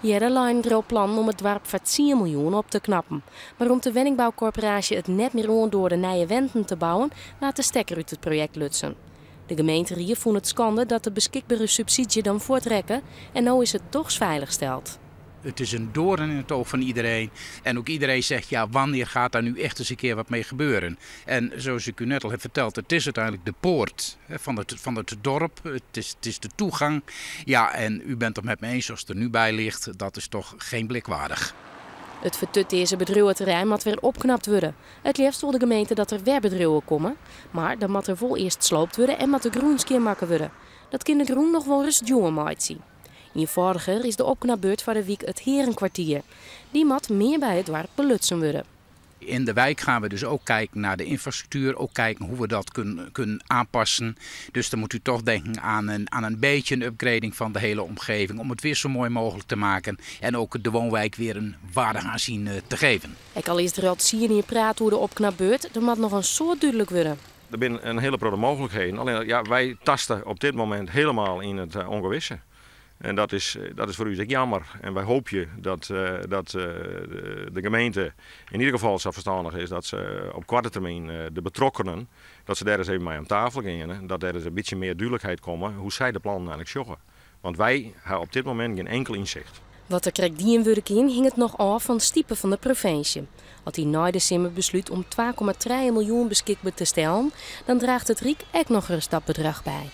Jere lijnen er al plan om het dorp voor 10 miljoen op te knappen. Maar om de Wenningbouwcorporatie het net meer aan door de nieuwe wenten te bouwen, laat de stekker uit het project lutsen. De gemeente Rier vond het schande dat de beschikbare subsidie dan voortrekken en nu is het toch veiliggesteld. Het is een doorn in het oog van iedereen. En ook iedereen zegt, ja, wanneer gaat daar nu echt eens een keer wat mee gebeuren? En zoals ik u net al heb verteld, het is uiteindelijk de poort van het dorp. Het is de toegang. Ja, en u bent het met me eens, zoals het er nu bij ligt, dat is toch geen blik waardig. Het vertut deze bedrijventerrein moet weer opknapt worden. Het liefst wil de gemeente dat er weer bedrijven komen. Maar dan moet er vol eerst sloopt worden en moet de groenskeer maken worden. Dat kan de groen nog wel eens jongen maakt zien. Eenvoudiger is de opknapbeurt van de wijk het Herenkwartier. Die moet meer bij het dorp belutsen worden. In de wijk gaan we dus ook kijken naar de infrastructuur, ook kijken hoe we dat kunnen aanpassen. Dus dan moet u toch denken aan een beetje een upgrading van de hele omgeving om het weer zo mooi mogelijk te maken en ook de woonwijk weer een waardig aanzien te geven. Ik al is er al zien hier praten hoe de opknapbeurt, er moet nog een soort duidelijk worden. Er zijn een hele grote mogelijkheden. Alleen ja, wij tasten op dit moment helemaal in het ongewisse. En dat is voor u jammer. En wij hopen dat de gemeente in ieder geval zo verstandig is dat ze op korte termijn de betrokkenen, dat ze daar eens even mee aan tafel gaan. Dat er eens een beetje meer duidelijkheid komt hoe zij de plannen eigenlijk joggen. Want wij hebben op dit moment geen enkel inzicht. Wat er krijgt die in in hing het nog af van stiepen van de provincie. Als hij na december besluit om 2,3 miljoen beschikbaar te stellen, dan draagt het Riek ook nog eens dat bedrag bij.